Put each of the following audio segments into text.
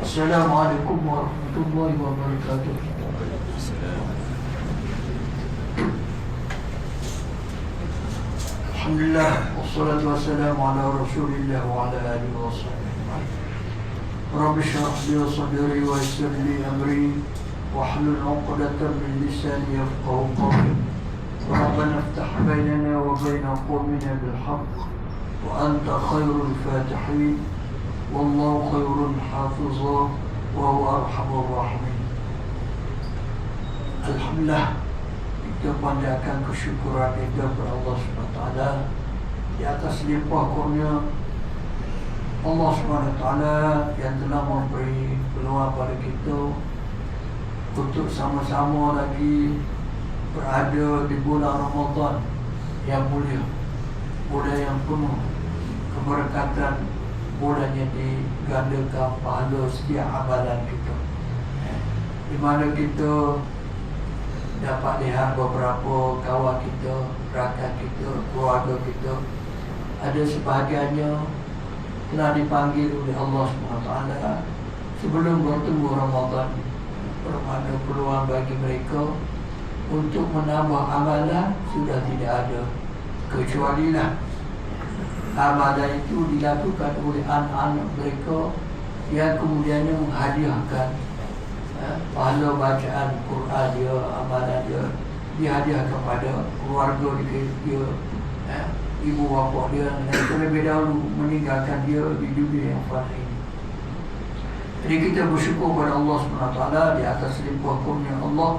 Assalamualaikum warahmatullahi wabarakatuh. Alhamdulillah, wassalatu wassalamu ala rasulillah wa ala alihi wa sahbihi. Rabbi shrah li sadri wa yassir li amri wahlul 'uqdatam min lisani yafqahu qawli. Rabbana iftah bainana wa baina qawmina bil haqq wa anta khairul fatihin. Wallahu khairun hafizah wa huwa arhamur rahimin. Alhamdulillah, kita panjatkan kesyukuran kita kepada Allah SWT di atas limpah kurnia Allah SWT yang telah memberi peluang pada kita untuk sama-sama lagi berada di bulan Ramadan yang mulia, bulan yang penuh keberkatan, bulan yang digandakan pahala setiap amalan kita, di mana kita dapat lihat beberapa kawan kita, rakan kita, keluarga kita, ada sebahagiannya telah dipanggil oleh Allah SWT sebelum bertemu Ramadan, bermakna peluang bagi mereka untuk menambah amalan sudah tidak ada, kecualilah amalan itu dilakukan oleh anak-anak mereka yang kemudiannya menghadiahkan pahala bacaan Quran dia, amalan dia dihadiahkan kepada keluarga dia, ibu bapa dia yang terlebih dahulu meninggalkan dia di dunia yang fana ini. Jadi kita bersyukur kepada Allah SWT di atas limpah kurnia Allah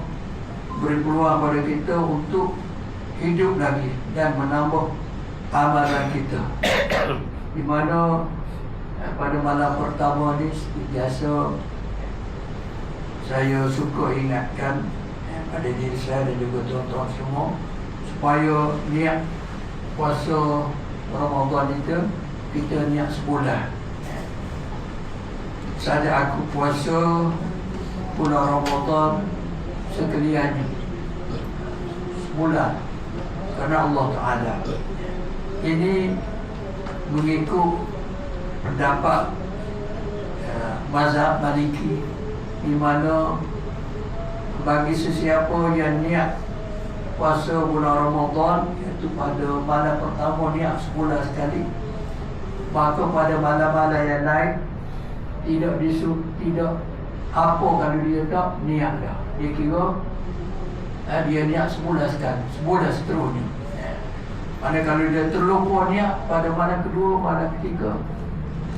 beri peluang pada kita untuk hidup lagi dan menambah amalan kita. Di mana pada malam pertama ni seperti biasa saya suka ingatkan pada diri saya dan juga tuan-tuan semua supaya niat puasa Ramadan itu kita niat sebulan. Saja aku puasa bulan Ramadan sekaliannya sebulan kerana Allah Ta'ala. Ini mengikut pendapat mazhab Maliki, di mana bagi sesiapa yang niat puasa bulan Ramadan, iaitu pada malam pertama niat sebulan sekali, maka pada malam-malam yang lain tidak apa kalau dia tak niat dah, dia kira dia niat sebulan sekali, sebulan seterusnya. Mana kalau dia terlupa niat pada malam kedua, malam ketiga,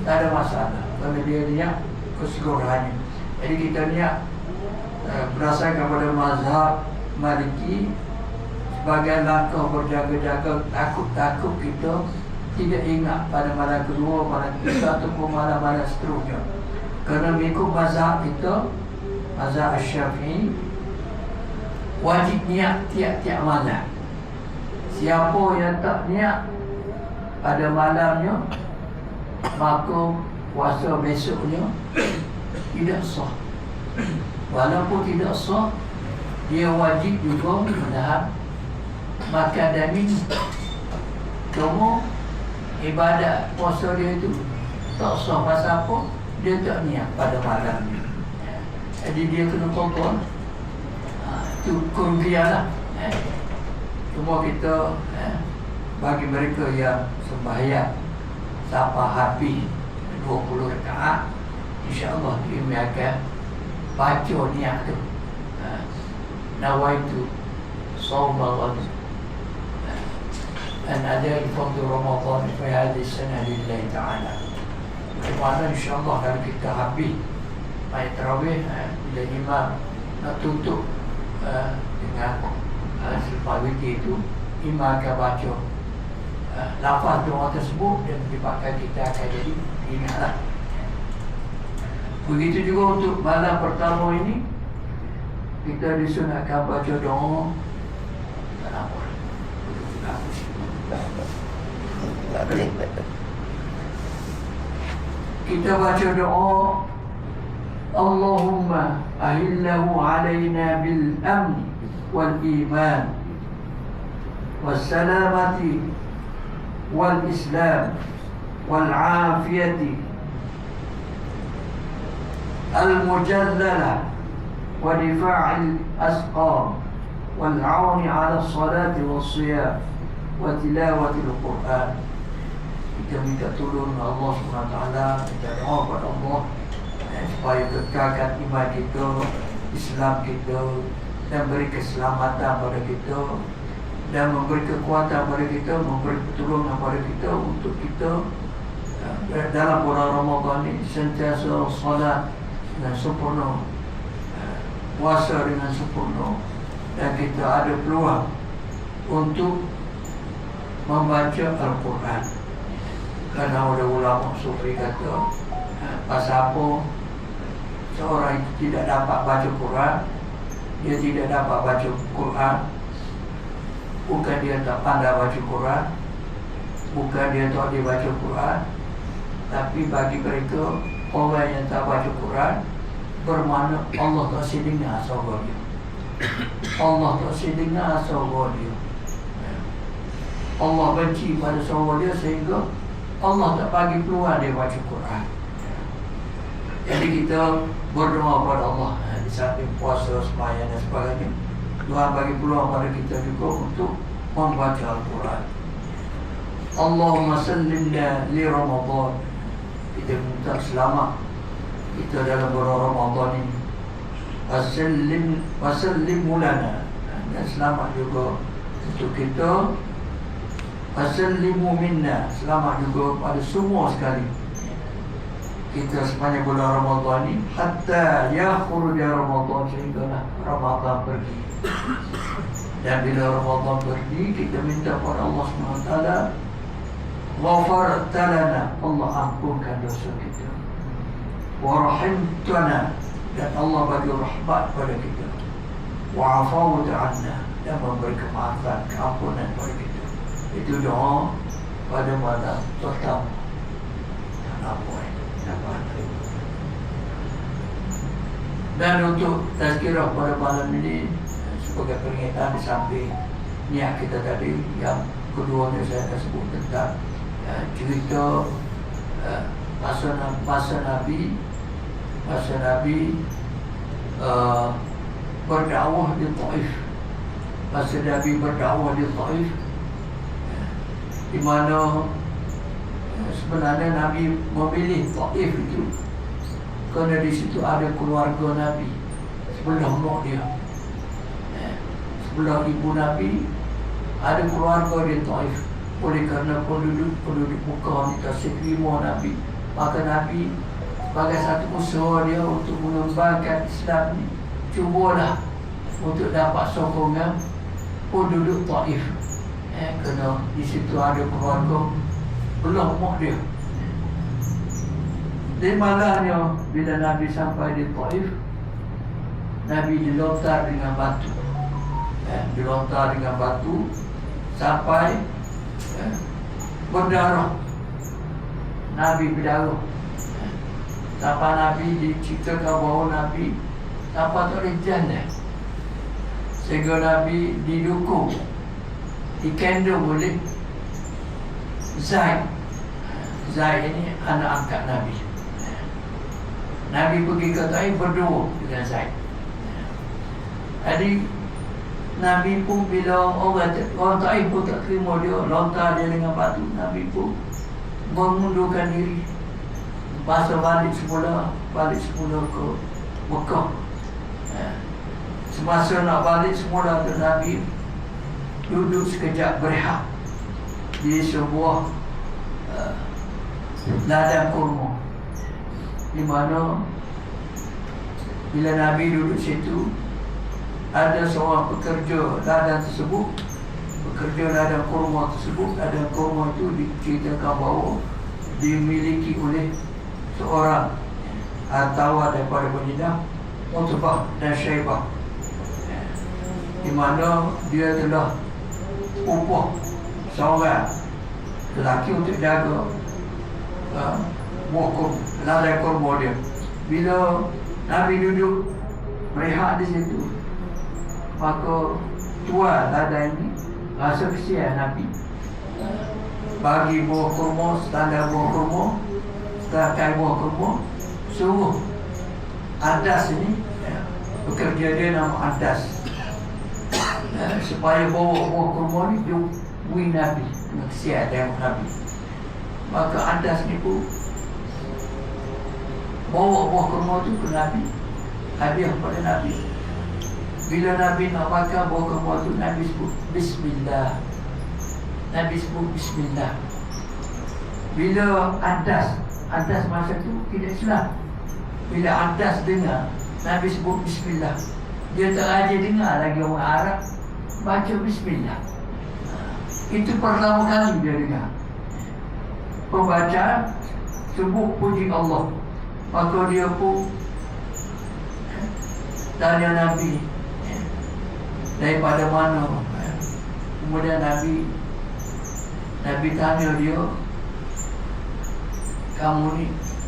tak ada masalah kalau dia niat keseluruhannya. Jadi kita niat berdasarkan pada mazhab Maliki sebagai langkah berjaga-jaga, takut-takut kita tidak ingat pada malam kedua, malam ketiga ataupun malam-malam seterusnya. Kerana mengikut mazhab kita, mazhab Syafi'i, wajib niat tiap-tiap malam. Siapa yang tak niat pada malamnya, maka puasa besoknya tidak sah. Walaupun tidak sah, dia wajib juga menahan makan dan minum. Cuma ibadat puasa dia itu tak sah pasal apa? Dia tak niat pada malamnya. Jadi dia kena tonton. Itu kerugian lah. Cuma kita bagi mereka yang sembahyang sampai habis 20 rakaat, insya-Allah dia akan baca niat tu, nawaitu shaum ghad an ada fardhu Ramadan fi hadhihi sana lillahi ta'ala. Kemudian insya-Allah kalau kita habis ayat tarawih, bila imam nak tutup dengan selepas witir itu, imam akan baca lafaz doa tersebut dan menyebabkan kita akan jadi ingatlah. Begitu juga untuk malam pertama ini, kita disunatkan baca doa. Kita baca doa, Allahumma ahillahu alaina bil amni wal iman was salamati wal islam wal afiyati المجللة ودفاع الأسقام والعون على الصلاة والصيام وتلاوة القرآن. Kita minta tolong Allah SWT, minta doa kepada Allah supaya kekalkan iman kita, Islam kita, dan beri keselamatan pada kita, dan memberi kekuatan pada kita, memberi pertolongan pada kita untuk kita dalam bulan Ramadan ini sentiasa salat dengan sempurna, puasa dengan sempurna, dan kita ada peluang untuk membaca Al-Quran. Kerana ada ulama sufi kata, pasal apa seorang itu tidak dapat baca Quran? Dia tidak dapat baca Quran bukan dia tak pandai baca Quran, bukan dia tak dia baca Quran, tapi bagi mereka orang yang tak baca Quran bermakna Allah tak sedengar suara dia. Allah tak sedengar suara dia. Allah benci pada suara dia sehingga Allah tak bagi peluang dia baca Quran. Jadi kita berdoa kepada Allah di samping puasa, sembahyang dan sebagainya. Tuhan bagi peluang pada kita juga untuk membaca Al-Quran. Allahumma sallimna li Ramadan. Kita minta selamat kita dalam bulan Ramadan ini. Wasallim lana, dan selamat juga untuk kita. Wasallimu minna, selamat juga pada semua sekali kita sepanjang bulan Ramadan ini, hatta yakhruja Ramadan, sehinggalah Ramadan pergi. Dan bila Ramadan pergi, kita minta kepada Allah SWT, ghafarta lana, Allah ampunkan dosa kita, wa rahimtana, dan Allah bagi rahmat pada kita, wa afawta anna, dan memberi kemaafan, keampunan pada kita. Itu doa pada malam pertama. Dan untuk tazkirah pada malam ini sebagai peringatan di samping niat kita tadi, yang keduanya saya akan sebut tentang cerita masa Nabi berdakwah di Taif. Masa Nabi berdakwah di Taif, di mana sebenarnya Nabi memilih Taif itu kerana di situ ada keluarga Nabi sebelah mak dia, sebelah ibu Nabi ada keluarga di Taif. Oleh kerana penduduk Mekah dikasih terima Nabi, maka Nabi sebagai satu usaha dia untuk mengembangkan Islam ni, cubalah untuk dapat sokongan penduduk Taif. Kerana di situ ada keluarga belah mak dia. Di malahnya bila Nabi sampai di Taif, Nabi dilontar dengan batu, dilontar dengan batu sampai berdarah. Nabi berdarah sampai Nabi diceritakan bahawa Nabi sampai tak boleh jalan, sehingga Nabi didukung, dikendung oleh Zaid. Zaid ini anak angkat Nabi. Nabi pergi ke Taif berdua dengan Zaid. Jadi Nabi pun bila orang Taif pun tak terima dia, lontar dia dengan batu, Nabi pun mengundurkan diri, balik semula ke Mekah. Semasa nak balik semula tu, Nabi duduk sekejap berehat di sebuah ladang kurma, di mana bila Nabi duduk situ, ada seorang pekerja ladang tersebut, pekerja ladang kurma tersebut. Ladang kurma itu diceritakan bahawa dimiliki oleh seorang hartawan daripada Madinah, Utbah dan Syaibah, di mana dia telah upah seorang lelaki untuk jaga ladang kurma dia. Bila Nabi duduk berehat di situ, maka tuan ladang ini rasa kesian Nabi, bagi buah kurma, standar buah kurma, setangkai buah kurma, suruh Andas ini bekerja dia nama Andas, supaya bawa buah kurma ni dia bui Nabi, kesian tengok Nabi. Maka Andas ni pun bawa buah kurma tu ke Nabi, hadiah pada Nabi. Bila Nabi nak makan buah kurma tu, Nabi sebut Bismillah. Nabi sebut Bismillah. Bila Andas masa tu tidak Islam, bila Andas dengar Nabi sebut Bismillah, dia tak aja dengar lagi orang Arab baca Bismillah. Itu pertama kali dia dengar pembacaan sebut puji Allah. Maka dia pun tanya Nabi, daripada mana? Kemudian Nabi tanya dia, kamu ni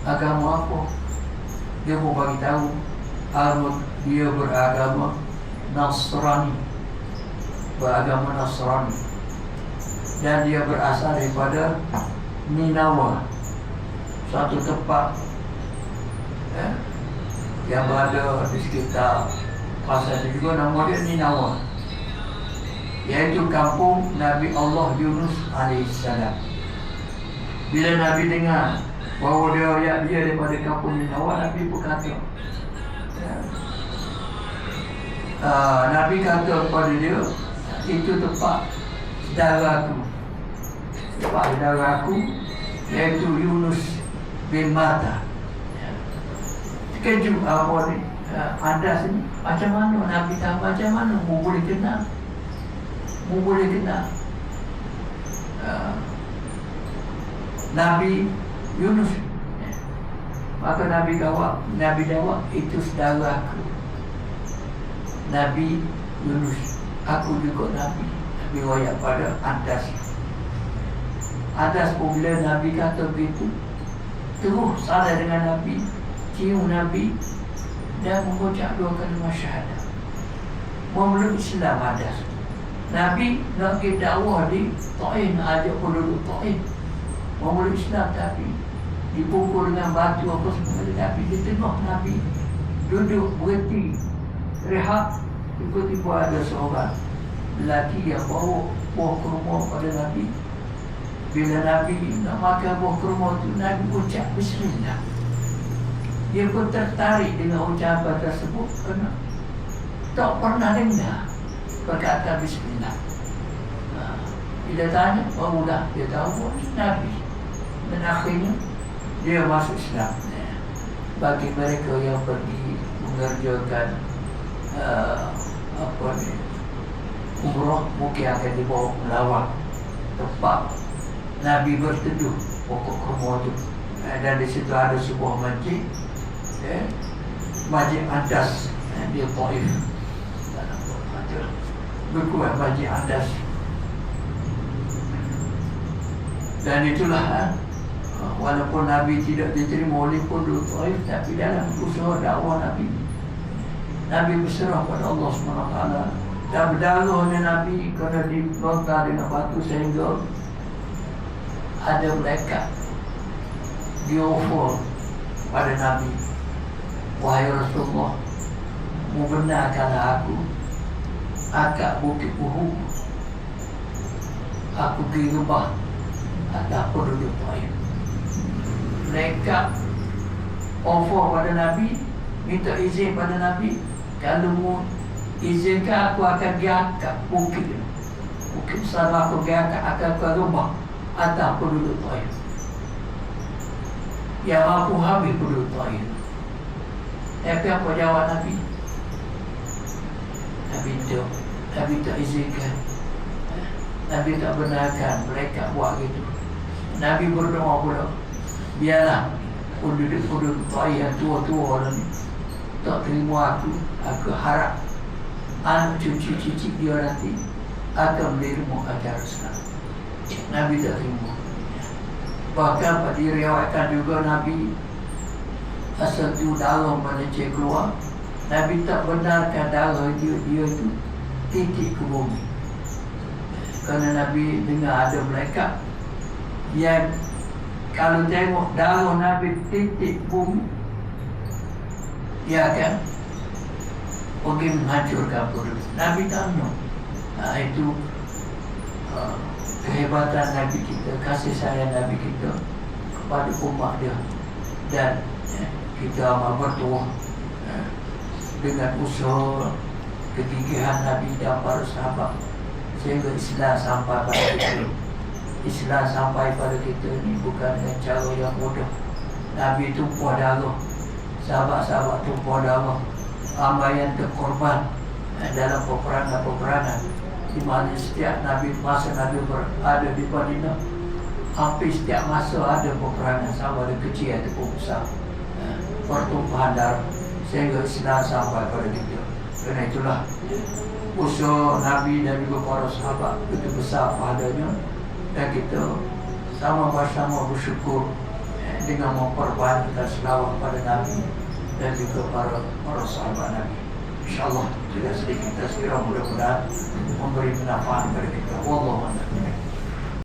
agama apa? Dia pun bagi tahu dia beragama Nasrani, dan dia berasal daripada Ninawa, satu tempat yang berada di sekitar kawasan itu juga nama dia Ninawa, iaitu kampung Nabi Allah Yunus alaihissalam. Bila Nabi dengar bahawa dia daripada kampung Ninawa, Nabi pun kata, Nabi kata kepada dia, itu tempat saudaraku, iaitu Yunus bin Matta. Terkejut apa ni Andas ni, macam mana Nabi tahu, macam mana mu boleh kenal Nabi Yunus. Maka Nabi jawab, itu saudaraku Nabi Yunus, aku juga Nabi riwayat pada Andas. Pun bila Nabi kata begitu, terus sadar dengan Nabi, cium Nabi dan mengucap 2 kalimah syahadah, memeluk Islam. Andas Nabi nak pergi dakwah di Taif, nak ajak penduduk Taif memeluk Islam, tapi dipukul dengan batu apa semua. Tapi di tengah Nabi duduk berhenti rehat, tiba-tiba ada seorang lelaki yang bawa buah kurma pada Nabi. Bila Nabi nak makan buah kurma tu, Nabi ucap Bismillah. Dia pun tertarik dengan ucapan tersebut kerana tak pernah dengar perkataan Bismillah. Bila tanya, barulah dia tahu ini Nabi. Dan akhirnya dia masuk Islam. Bagi mereka yang pergi mengerjakan umrah, mungkin akan dibawa melawat tempat Nabi berteduh pokok kurma itu, dan di situ ada sebuah masjid, Masjid Andas di Taif. Berkuat Masjid Andas. Dan itulah walaupun Nabi tidak diterima oleh penduduk Taif, tapi dalam usaha dakwah Nabi berserah pada Allah SWT, dan berdarahnya Nabi kerana dibongkar dengan batu sehingga ada malaikat dioffer pada Nabi, wahai Rasulullah, mu benarkanlah aku akak bukit Uhud, aku pergi rebah atas penduduk Taif. Mereka offer pada Nabi, minta izin pada Nabi, kalau mu izinkan aku akan pergi akak bukit besar, aku pergi akan ke rumah atas penduduk Taif, yang aku habis penduduk Taif. Tapi apa jawab Nabi? Nabi tak izinkan, Nabi tak benarkan mereka buat gitu. Nabi berdoa pula, biarlah penduduk Taif yang tua-tua ni tak terima aku harap anak cucu-cucu dia nanti akan menerima ajaran Islam. Nabi tak terima. Bahkan pada diriwayatkan juga Nabi asal tu darah menencik keluar, Nabi tak benarkan darah dia itu titik ke bumi, kerana Nabi dengar ada malaikat yang kalau tengok darah Nabi titik bumi, dia akan pergi menghancurkan penduduk. Nabi tanya, itu kehebatan Nabi kita, kasih sayang Nabi kita kepada umat dia, dan kita amat berdoa dengan usaha kegigihan Nabi dan para sahabat sehingga Islam sampai pada kita. Islam sampai pada kita ni bukan dengan cara yang mudah. Nabi tumpah darah, sahabat-sahabat tumpah darah, ramai yang terkorban dalam peperangan-peperangan, di mana setiap Nabi, masa Nabi berada di Madinah, hampir setiap masa ada peperangan, sama ada kecil ataupun besar, pertumpahan darah sehingga Islam sampai pada kita. Kerana itulah usaha Nabi dan juga para sahabat itu besar pahalanya, dan kita sama-sama bersyukur dengan memperbanyak selawat pada Nabi dan juga para sahabat Nabi. InsyaAllah tidak sedikit kita sekiranya mudah-mudahan memberi manfaat kepada kita. Wallahu a'lam.